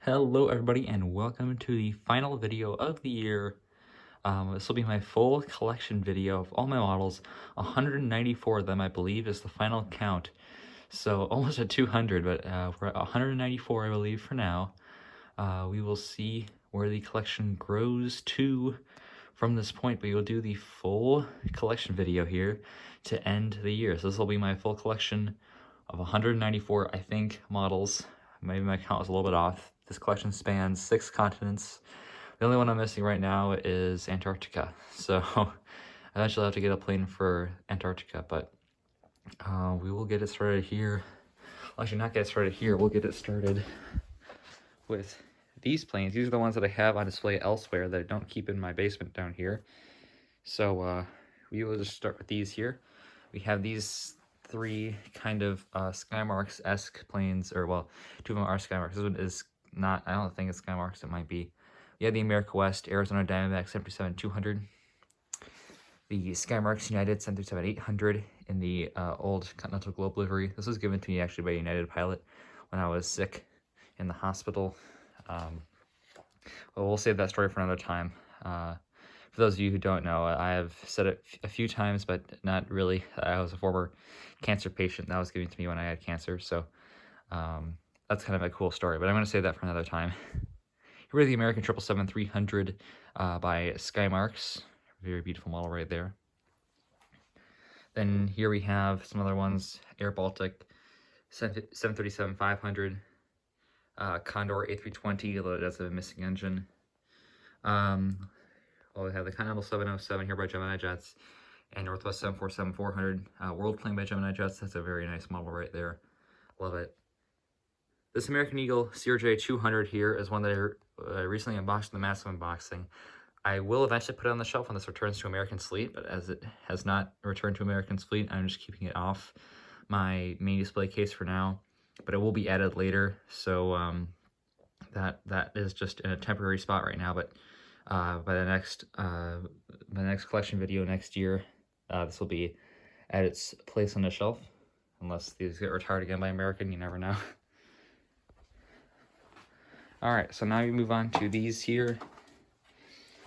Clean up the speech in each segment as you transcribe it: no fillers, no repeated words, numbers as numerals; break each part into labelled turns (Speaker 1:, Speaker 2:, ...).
Speaker 1: Hello everybody and welcome to the final video of the year. This will be my full collection video of all my models. 194 of them I believe is the final count. So almost at 200, but we're at 194 I believe for now. We will see where the collection grows to from this point, but we will do the full collection video here to end the year. So this will be my full collection of 194, I think, models. Maybe my count was a little bit off. This collection spans 6 continents. The only one I'm missing right now is Antarctica. So eventually I'll have to get a plane for Antarctica, but we will get it started here. Well, actually, not get it started here. We'll get it started with these planes. These are the ones that I have on display elsewhere that I don't keep in my basement down here. So we will just start with these here. We have these 3 kind of Skymarks-esque planes, or well, 2 of them are Skymarks. This one is not, I don't think it's Skymarks, it might be. We have the America West Arizona Diamondback 737-200, the Skymarks United 737-800 in the old Continental Globe livery. This was given to me actually by a United pilot when I was sick in the hospital. Well, we'll save that story for another time. For those of you who don't know, I have said it a few times, but not really. I was a former cancer patient that was given to me when I had cancer, so that's kind of a cool story, but I'm going to save that for another time. Here we have the American 777-300 by Skymarks. Very beautiful model right there. Then here we have some other ones. Air Baltic 737-500, Condor A320, although it does have a missing engine. Well, we have the Continental 707 here by Gemini Jets, and Northwest 747-400, World Plane by Gemini Jets. That's a very nice model right there. Love it. This American Eagle CRJ 200 here is one that I recently unboxed in the Massive Unboxing. I will eventually put it on the shelf when this returns to American's fleet, but as it has not returned to American's fleet, I'm just keeping it off my main display case for now, but it will be added later, so that is just in a temporary spot right now, but by the next collection video next year, this will be at its place on the shelf, unless these get retired again by American, you never know. Alright, so now we move on to these here.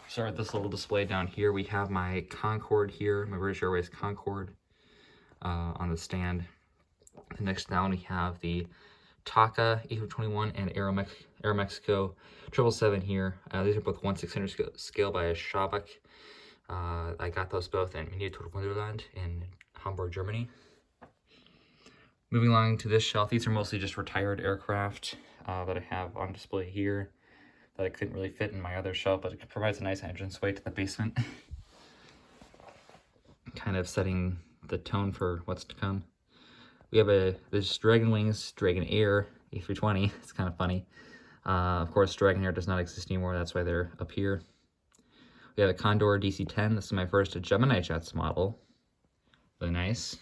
Speaker 1: Start with this little display down here. We have my Concorde here, my British Airways Concorde on the stand. The next down we have the Taka A321 and Aeromexico 777 here. These are both 1/600 scale by Schaubach. I got those both in Miniatur Wunderland in Hamburg, Germany. Moving along to this shelf, these are mostly just retired aircraft that I have on display here that I couldn't really fit in my other shelf, but it provides a nice entranceway to the basement. Kind of setting the tone for what's to come. We have this Dragon Wings Dragon Air A320. It's kind of funny. Of course, Dragon Air does not exist anymore. That's why they're up here. We have a Condor DC-10. This is my first Gemini Jets model. Really nice.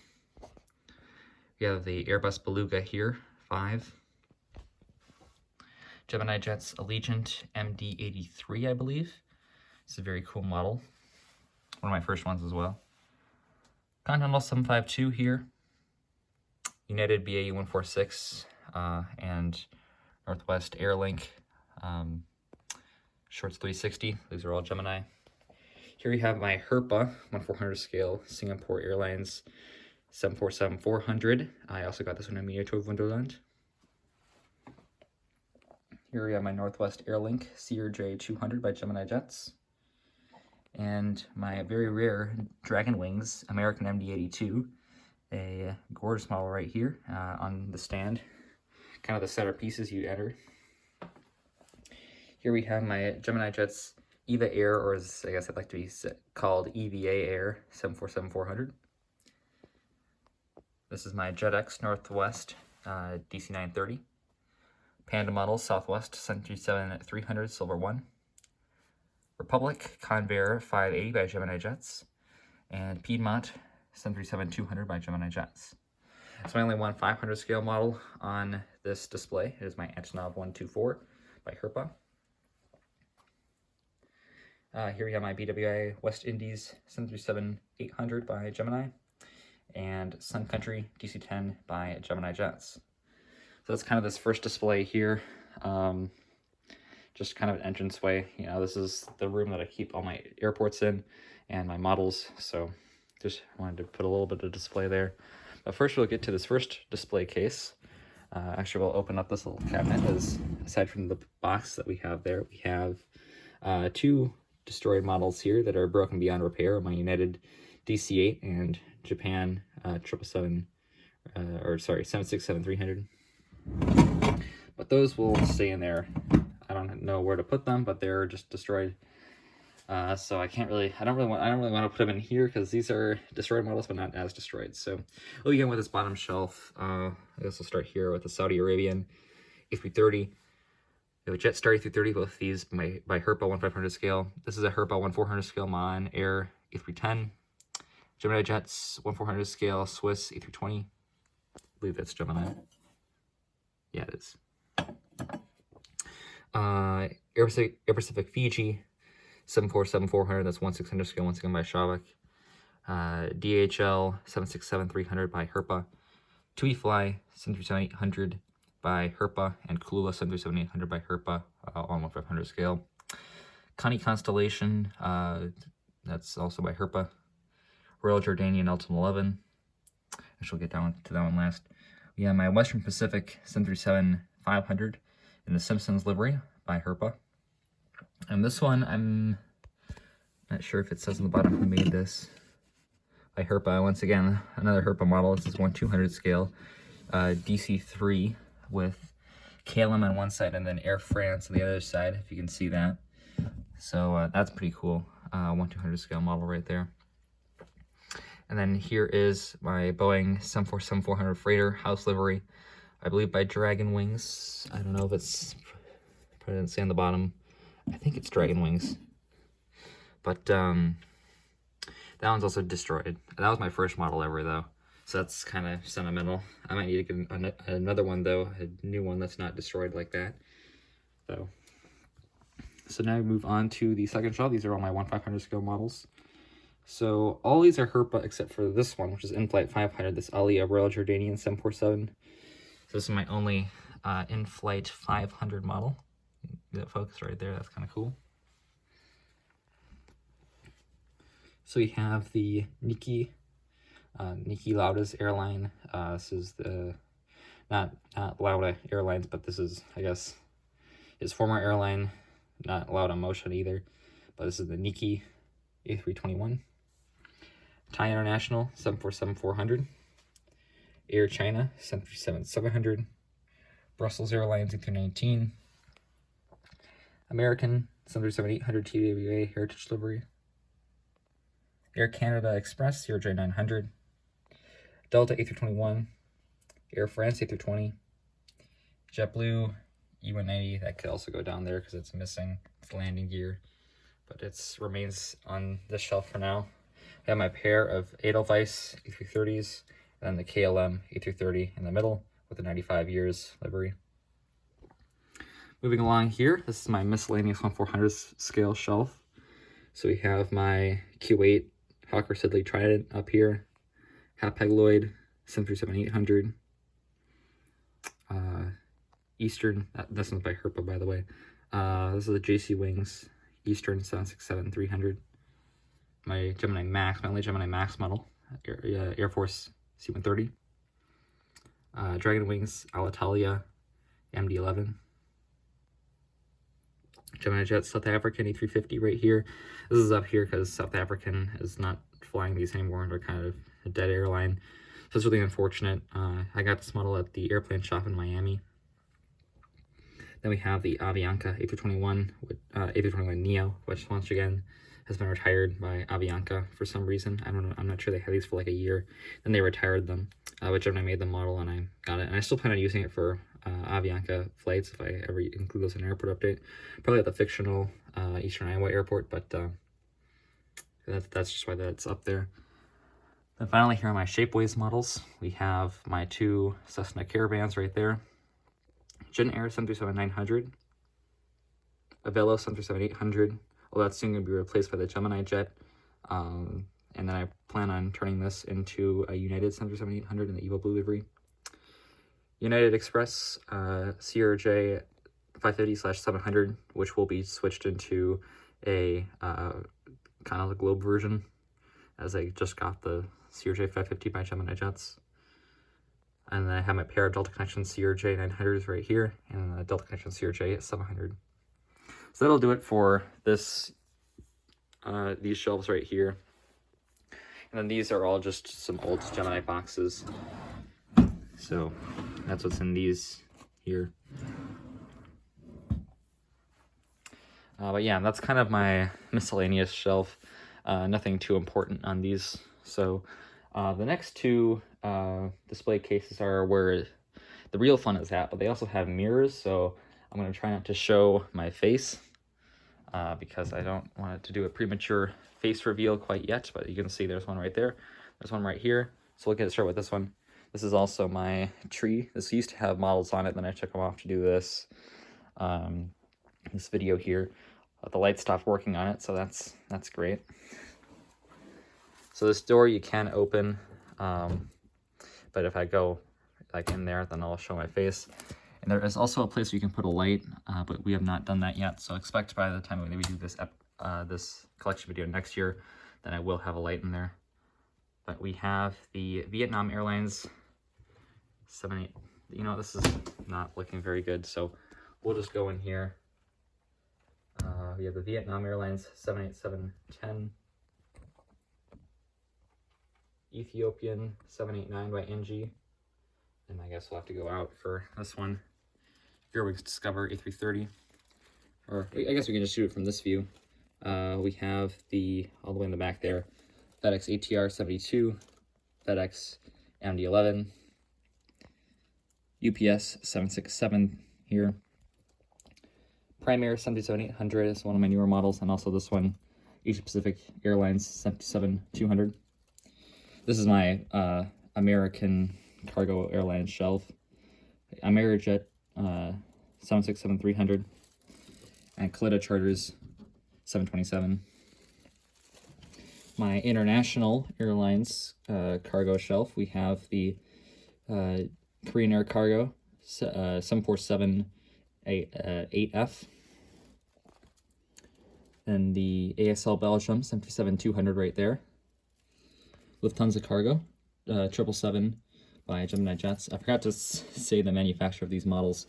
Speaker 1: We have the Airbus Beluga here, 5. Gemini Jets Allegiant MD-83, I believe. It's a very cool model. One of my first ones as well. Continental 752 here. United BAE 146 and Northwest Airlink Shorts 360. These are all Gemini. Here we have my Herpa 1/400 scale Singapore Airlines 747-400. I also got this one in Miniatur Wunderland. Here we have my Northwest Airlink CRJ 200 by Gemini Jets. And my very rare Dragon Wings American MD-82. A gorgeous model right here on the stand. Kind of the centerpieces you enter. Here we have my Gemini Jets EVA Air, or as I guess I'd like to be called EVA Air 747-400. This is my JetX Northwest DC-930. Panda model Southwest 737-300 Silver 1. Republic Convair 580 by Gemini Jets. And Piedmont 737-200 by Gemini Jets. So I only one 500 scale model on this display. It is my Antonov 124 by Herpa. Here we have my BWI West Indies 737-800 by Gemini. And Sun Country DC-10 by Gemini Jets. So that's kind of this first display here. just kind of an entranceway. You know, this is the room that I keep all my airports in and my models, so just wanted to put a little bit of display there. But first we'll get to this first display case. Actually, we'll open up this little cabinet, as aside from the box that we have there, we have 2 destroyed models here that are broken beyond repair, my United DC-8 and Japan 767-300. But those will stay in there. I don't know where to put them, but they're just destroyed. So I don't really want to put them in here because these are destroyed models, but not as destroyed. So we'll begin with this bottom shelf. I guess we'll start here with the Saudi Arabian A330. We have a Jetstar A330, both these by Herpa 1/500 scale. This is a Herpa 1/400 scale MAN Air A310. Gemini Jets 1/400 scale Swiss A320. I believe that's Gemini. Yeah, it is. Air Pacific Fiji 747-400, that's 1/600 scale, once again by Shavak. DHL 767-300 by Herpa. TUI Fly 737-800 by Herpa, and Kulula 737-800 by Herpa, on 1/500 scale. Connie Constellation, that's also by Herpa. Royal Jordanian Elton 11, I shall get down to that one last. We have my Western Pacific 737-500 in the Simpsons livery by Herpa. And this one, I'm not sure if it says on the bottom who made this. By Herpa, once again, another Herpa model. This is 1/200 scale, DC-3 with KLM on one side and then Air France on the other side, if you can see that. So that's pretty cool. 1/200 scale model right there. And then here is my Boeing 747-400 freighter house livery, I believe by Dragon Wings. I don't know if it's, probably didn't say on the bottom. I think it's Dragon Wings. But that one's also destroyed. That was my first model ever, though. So that's kind of sentimental. I might need to get another one, though, a new one that's not destroyed like that. So now we move on to the second shelf. These are all my 1/500 scale models. So all these are Herpa except for this one, which is in-flight 500, this Alia Royal Jordanian 747. So this is my only in-flight 500 model. That focus right there, that's kind of cool. So we have the Niki Lauda's airline. This is the, not Lauda Airlines, but this is, I guess, his former airline, not Lauda Motion either, but this is the Niki A321. Thai International 747-400. Air China 737-700. Brussels Airlines A319. American 737-800 TWA Heritage livery. Air Canada Express CRJ900. Delta A321. Air France A320. JetBlue E190, that could also go down there because it's missing its landing gear, but it remains on this shelf for now. I have my pair of Edelweiss A330s, and then the KLM A330 in the middle with the 95 years livery. Moving along here, this is my miscellaneous 1/400 scale shelf. So we have my Q8 Hawker Siddeley Trident up here, Hapag-Lloyd 737-800, Eastern, this one's by Herpa, by the way. This is the JC Wings Eastern 767-300. My Gemini Max, my only Gemini Max model, Air Force C-130. Dragon Wings Alitalia MD-11. Gemini Jet South African A350 right here. This is up here because South African is not flying these anymore. They're kind of a dead airline. So it's really unfortunate. I got this model at the airplane shop in Miami. Then we have the Avianca A321, A321 Neo, which once again has been retired by Avianca for some reason. I don't know. I'm not sure. They had these for like a year. Then they retired them, which I made the model and I got it. And I still plan on using it for Avianca flights if I ever include those in an airport update. Probably at the fictional Eastern Iowa airport, but that's just why that's up there. Then finally, here are my Shapeways models. We have my 2 Cessna Caravans right there. Gen Air 737-900, Avelo 737-800, well, that's soon going to be replaced by the Gemini Jet, and then I plan on turning this into a United 737-800 in the Evo Blue livery. United Express CRJ 550/700, which will be switched into a kind of the Globe version, as I just got the CRJ 550 by Gemini Jets. And then I have my pair of Delta Connection CRJ 900s right here, and the Delta Connection CRJ 700. So that'll do it for this, these shelves right here. And then these are all just some old Gemini boxes. So that's what's in these here. But yeah, that's kind of my miscellaneous shelf. Nothing too important on these. So the next two display cases are where the real fun is at, but they also have mirrors. So I'm going to try not to show my face because I don't want it to do a premature face reveal quite yet. But you can see there's one right there. There's one right here. So we'll get started with this one. This is also my tree. This used to have models on it, then I took them off to do this. This video here. The light stopped working on it, so that's great. So this door you can open, but if I go like in there, then I'll show my face. And there is also a place where you can put a light, but we have not done that yet. So expect by the time we do this this collection video next year, then I will have a light in there. But we have the Vietnam Airlines 78. You know, this is not looking very good, so we'll just go in here. We have the Vietnam Airlines 787-10, Ethiopian 789 by NG, and I guess we'll have to go out for this one. Airwings Discover A330, or I guess we can just shoot it from this view. We have the, all the way in the back there, FedEx ATR 72, FedEx MD-11, UPS 767 here. Primair 737-800 is one of my newer models, and also this one, Asia Pacific Airlines 77200. This is my American Cargo Airlines shelf. Amerijet 767-300, and Kalitta Charters 727. My International Airlines cargo shelf, we have the Korean Air Cargo 747-8F. And the ASL Belgium 737-200 right there. Lufthansa Cargo 777 by Gemini Jets. I forgot to say the manufacturer of these models.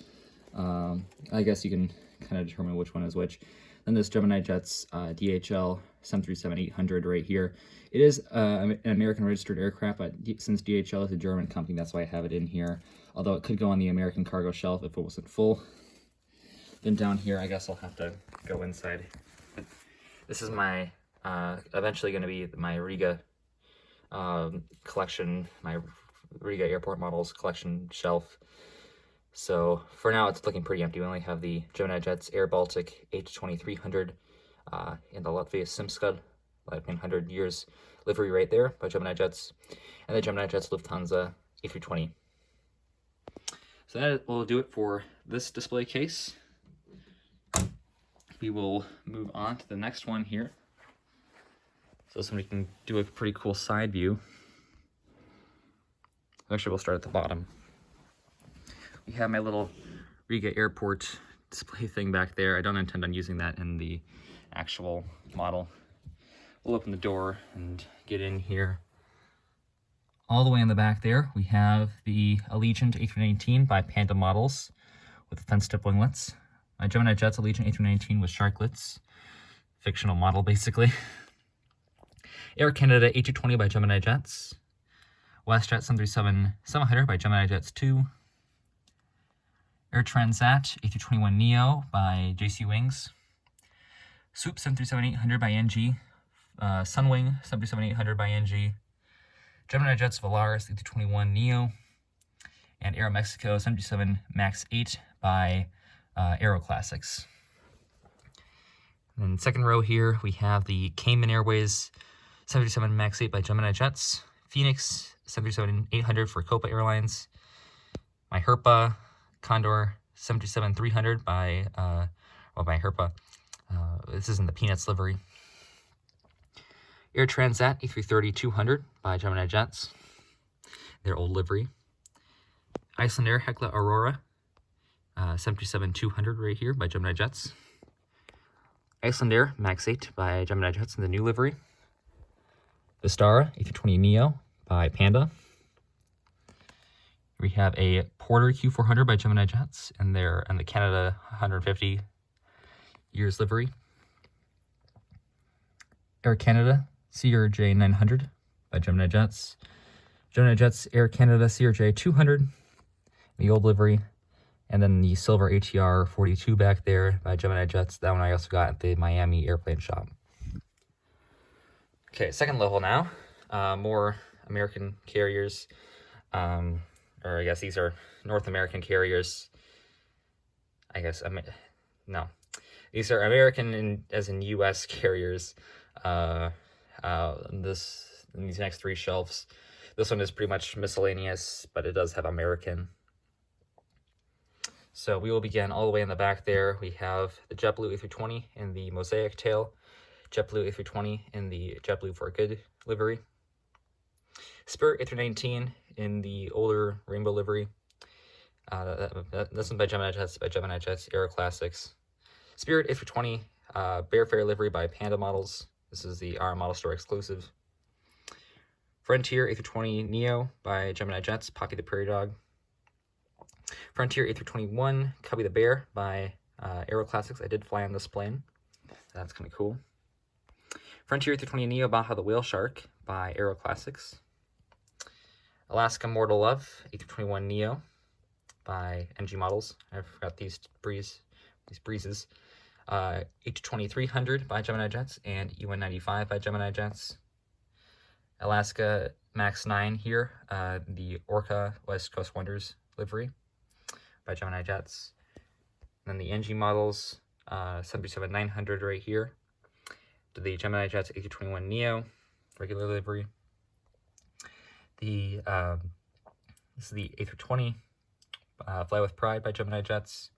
Speaker 1: I guess you can kind of determine which one is which. Then this Gemini Jets DHL 737-800 right here. It is an American registered aircraft, but since DHL is a German company, that's why I have it in here. Although it could go on the American cargo shelf if it wasn't full. Then down here, I guess I'll have to go inside. This is my, eventually going to be my Riga collection, my Riga airport models collection shelf. So for now, it's looking pretty empty. We only have the Gemini Jets Air Baltic H2300 in the Latvia Simscud, like 100 years livery right there by Gemini Jets, and the Gemini Jets Lufthansa A320. So that will do it for this display case. We will move on to the next one here. So somebody can do a pretty cool side view. Actually, we'll start at the bottom. We have my little Riga airport display thing back there. I don't intend on using that in the actual model. We'll open the door and get in here. All the way in the back there, we have the Allegiant A319 by Panda Models with fence tip winglets. My Gemini Jets Allegiant A319 with sharklets. Fictional model, basically. Air Canada A220 by Gemini Jets. WestJet 737-700 by Gemini Jets 2. Air Transat A321neo by JC Wings. Swoop 737-800 by NG. Sunwing 737-800 by NG. Gemini Jets Volaris A321neo. And Aeromexico 737 MAX 8 by Aero Classics. And then second row here, we have the Cayman Airways 737 MAX 8 by Gemini Jets. Phoenix 737-800 for Copa Airlines. My Herpa Condor 737-300 by Herpa. This is in the Peanuts livery. Air Transat A330-200 by Gemini Jets. Their old livery. Iceland Air Hecla Aurora 737-200 right here by Gemini Jets. Icelandair Max 8 by Gemini Jets in the new livery. Vistara A320neo by Panda. We have a Porter Q400 by Gemini Jets and the Canada 150 years livery. Air Canada CRJ 900 by Gemini Jets. Gemini Jets Air Canada CRJ 200, the old livery. And then the silver ATR 42 back there by Gemini Jets. That one I also got at the Miami airplane shop. Okay, second level now. More American carriers. Or I guess these are North American carriers. I guess, no. These are American as in U.S. carriers. In these next three shelves. This one is pretty much miscellaneous, but it does have American. So we will begin all the way in the back there. We have the JetBlue A320 in the Mosaic tail, JetBlue A320 in the JetBlue for Good livery, Spirit A319 in the older rainbow livery. This one by Gemini Jets, Aero Classics. Spirit A320 Bearfair livery by Panda Models. This is the our model store exclusive. Frontier A320 Neo by Gemini Jets, Poppy the Prairie Dog. Frontier A321 Cubby the Bear by Aero Classics. I did fly on this plane. That's kind of cool. Frontier A320 Neo Baja the Whale Shark by Aero Classics. Alaska Mortal Love A321 Neo by NG Models. I forgot these breezes. A320-300 by Gemini Jets and E195 by Gemini Jets. Alaska Max 9 here, the Orca West Coast Wonders livery by Gemini Jets. And then the NG Models, 737-900 right here. The Gemini Jets A321 Neo, regular livery. This is the A320 Fly with Pride by Gemini Jets.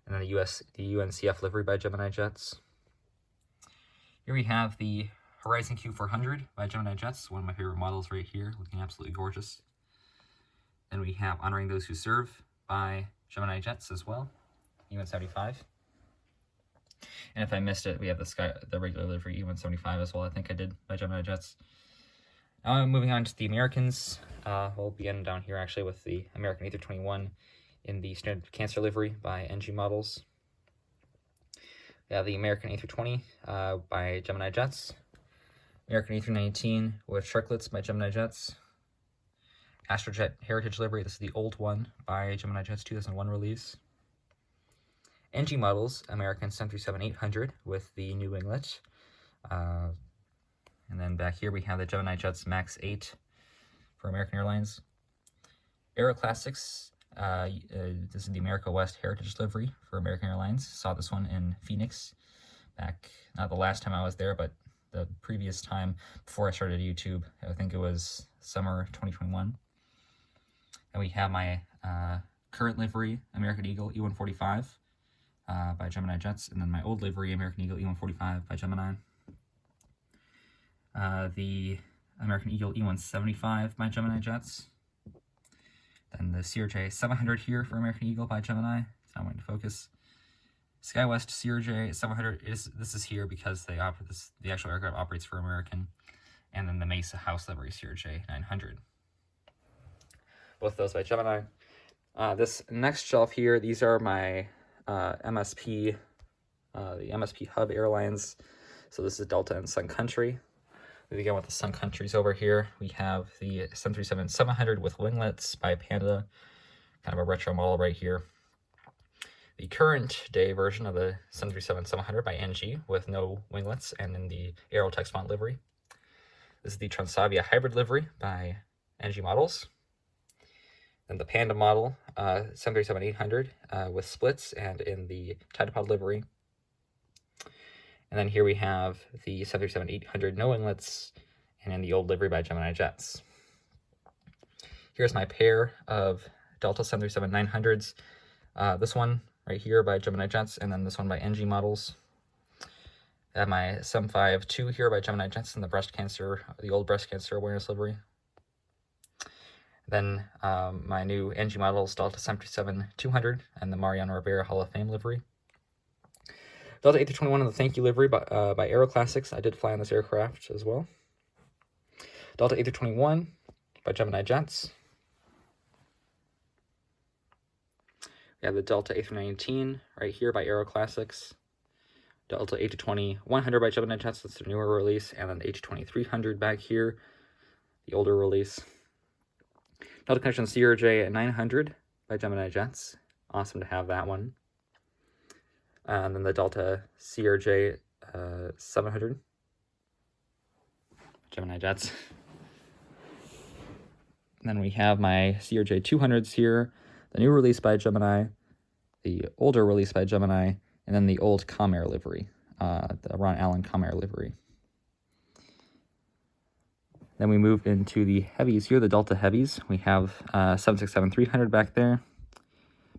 Speaker 1: And then the UNCF livery by Gemini Jets. Here we have the Horizon Q400 by Gemini Jets, one of my favorite models right here, looking absolutely gorgeous. Then we have Honoring Those Who Serve by Gemini Jets as well, E175. And if I missed it, we have the regular livery E175 as well, I think I did, by Gemini Jets. Now moving on to the Americans. We'll begin down here actually with the American A321 in the Standard Cancer livery by NG Models. We have the American A320 by Gemini Jets. American A319 with Sharklets by Gemini Jets. Astrojet Heritage livery, this is the old one by Gemini Jets 2001 release. NG Models, American 737-800 with the new winglet. And then back here we have the Gemini Jets Max 8 for American Airlines. Aero Classics, this is the America West Heritage livery for American Airlines. Saw this one in Phoenix back, not the last time I was there, but the previous time before I started YouTube. I think it was summer 2021. And we have my current livery, American Eagle E145 by Gemini Jets, and then my old livery, American Eagle E145 by Gemini. The American Eagle E175 by Gemini Jets. Then the CRJ 700 here for American Eagle by Gemini. It's not wanting to focus. SkyWest CRJ 700 this is here because the actual aircraft operates for American, and then the Mesa House livery CRJ 900. Both those by Gemini. This next shelf here, these are my MSP, the MSP Hub Airlines. So this is Delta and Sun Country. We begin with the Sun Countries over here. We have the 737-700 with winglets by Panda, kind of a retro model right here. The current day version of the 737-700 by NG with no winglets and in the Aerotex font livery. This is the Transavia hybrid livery by NG Models. Then the Panda model, 737-800 with splits and in the Titlepod livery. And then here we have the 737-800 no winglets and in the old livery by Gemini Jets. Here's my pair of Delta 737-900s. This one right here by Gemini Jets, and then this one by NG Models. I have my 752 here by Gemini Jets in the old breast cancer awareness livery. Then my new NG models, Delta 737-200 and the Mariano Rivera Hall of Fame livery. Delta A321 and the Thank You livery by Aero Classics. I did fly on this aircraft as well. Delta A321 by Gemini Jets. We have the Delta A319 right here by Aero Classics. Delta A220-100 by Gemini Jets, that's the newer release, and then the A220-300 back here, the older release. Delta Connection CRJ-900 by Gemini Jets, awesome to have that one. And then the Delta CRJ-700, Gemini Jets. And then we have my CRJ-200s here, the new release by Gemini, the older release by Gemini, and then the old Comair livery, the Ron Allen Comair livery. Then we move into the heavies here, the Delta heavies. We have 767-300 back there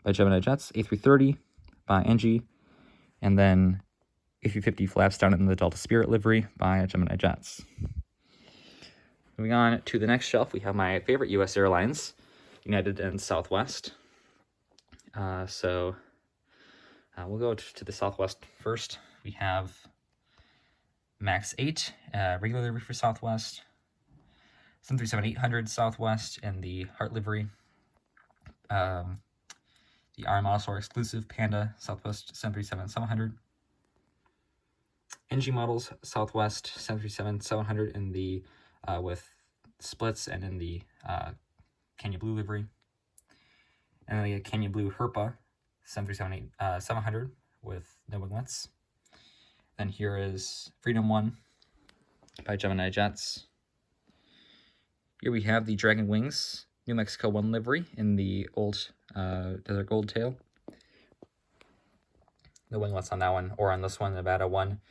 Speaker 1: by Gemini Jets, A330 by NG, and then A350 flaps down in the Delta Spirit livery by Gemini Jets. Moving on to the next shelf, we have my favorite U.S. airlines, United and Southwest. We'll go to the Southwest first. We have MAX 8, regular livery for Southwest, 737-800 Southwest in the Heart livery, the RM Autosaur exclusive Panda Southwest 737-700, NG models Southwest 737-700 in the with splits and in the Kenya Blue livery, and then the Kenya Blue Herpa 737-700 with no winglets. Then here is Freedom 1 by Gemini Jets. Here we have the Dragon Wings New Mexico 1 livery in the old Desert Gold tail. No winglets on that one, or on this one, Nevada 1.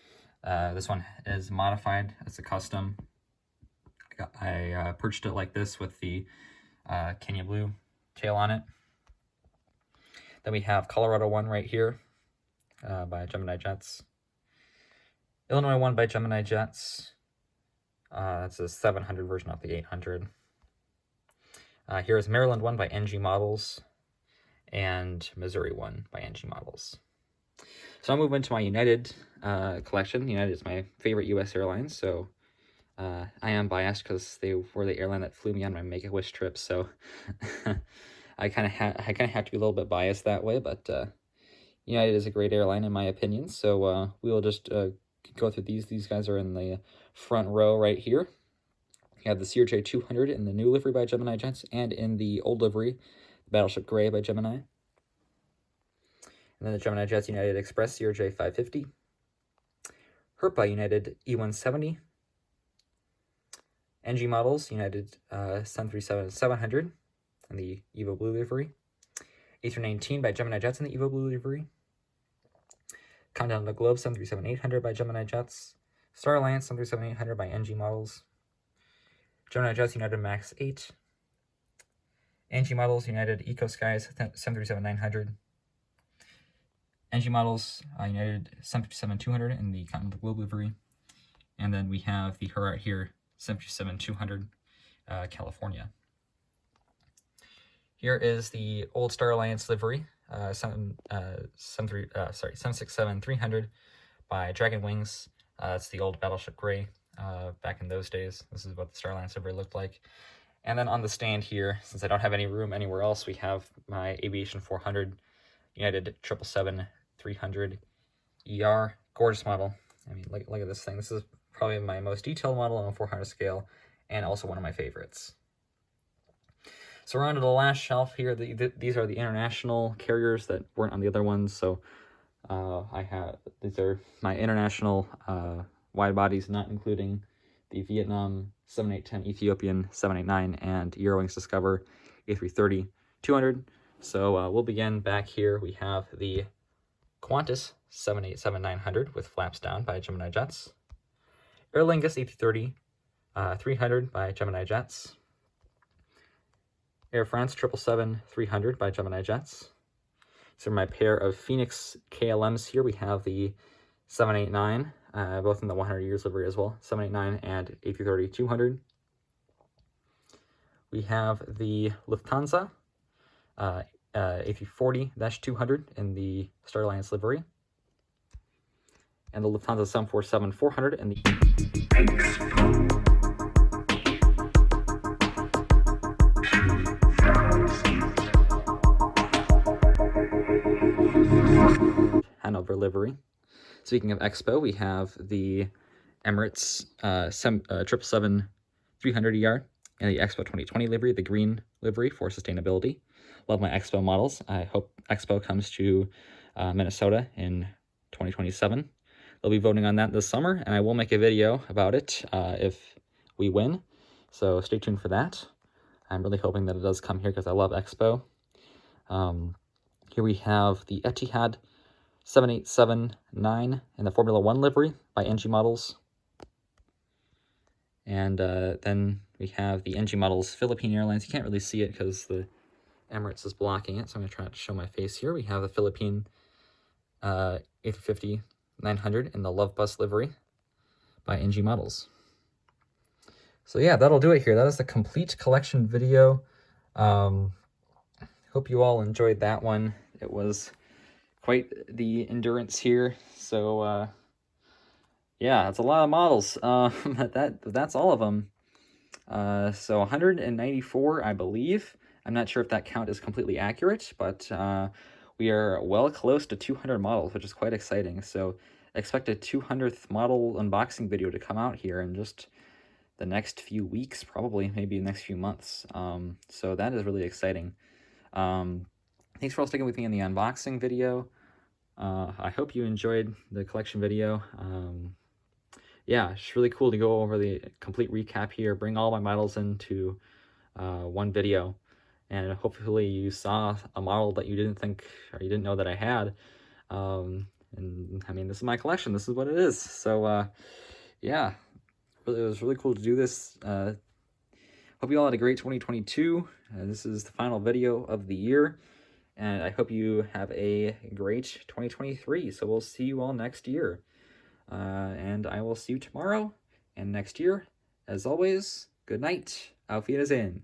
Speaker 1: This one is modified. It's a custom. I purchased it like this with the Kenya Blue tail on it. Then we have Colorado 1 right here by Gemini Jets. Illinois 1 by Gemini Jets. That's a 700 version of the 800. Here is Maryland 1 by NG Models and Missouri 1 by NG Models. So I'll move into my United collection. United is my favorite U.S. airline, so I am biased because they were the airline that flew me on my Make-A-Wish trip, so I kind of have to be a little bit biased that way, but United is a great airline in my opinion, so we will just go through these. These guys are in the front row right here. You have the CRJ-200 in the new livery by Gemini Jets and in the old livery, the Battleship Gray by Gemini. And then the Gemini Jets United Express CRJ-550. Herpa United E-170. NG Models United 737-700 in the Evo Blue livery. A319 by Gemini Jets in the Evo Blue livery. Continental Globe 737-800 by Gemini Jets. Star Alliance 737-800 by NG Models. Gemini Jets United MAX 8. NG Models United Eco Skies 737-900. NG Models United 737-200 in the Continental Globe livery. And then we have the right here 737-200 California. Here is the old Star Alliance livery, 767-300 by Dragon Wings. It's the old Battleship Gray back in those days. This is what the Star Alliance livery looked like. And then on the stand here, since I don't have any room anywhere else, we have my Aviation 400 United 777-300 ER. Gorgeous model. I mean, look at this thing. This is probably my most detailed model on a 400 scale, and also one of my favorites. So we're on to the last shelf here. These are the international carriers that weren't on the other ones. So these are my international wide bodies, not including the Vietnam 7810, Ethiopian 789, and Eurowings Discover A330-200. So we'll begin back here. We have the Qantas 787-900 with flaps down by Gemini Jets. Aer Lingus A330-300 by Gemini Jets. Air France 777-300 by Gemini Jets. So my pair of Phoenix KLMs here, we have the 789, both in the 100 years livery as well, 789 and A330-200. we have the Lufthansa A340-200 in the Star Alliance livery, and the Lufthansa 747-400 in the Hanover livery. Speaking of Expo, we have the Emirates 777-300ER and the Expo 2020 livery, the green livery for sustainability. Love my Expo models. I hope Expo comes to Minnesota in 2027. They'll be voting on that this summer, and I will make a video about it if we win. So stay tuned for that. I'm really hoping that it does come here because I love Expo. Here we have the Etihad 7879 in the Formula One livery by NG Models. And then we have the NG Models Philippine Airlines. You can't really see it because the Emirates is blocking it, so I'm going to try to show my face here. We have the Philippine A350-900 in the Love Bus livery by NG Models. So yeah, that'll do it here. That is the complete collection video. Hope you all enjoyed that one. It was quite the endurance here. So yeah, that's a lot of models. But that's all of them. So 194, I believe. I'm not sure if that count is completely accurate, but we are well close to 200 models, which is quite exciting. So expect a 200th model unboxing video to come out here in just the next few weeks, probably maybe the next few months. So that is really exciting. Thanks for all sticking with me in the unboxing video. I hope you enjoyed the collection video. Yeah, it's really cool to go over the complete recap here, bring all my models into one video, and hopefully you saw a model that you didn't think or you didn't know that I had. And I mean, this is my collection. This is what it is. So yeah, it was really cool to do this. Hope you all had a great 2022. This is the final video of the year, and I hope you have a great 2023. So we'll see you all next year. And I will see you tomorrow and next year. As always, good night. Auf Wiedersehen.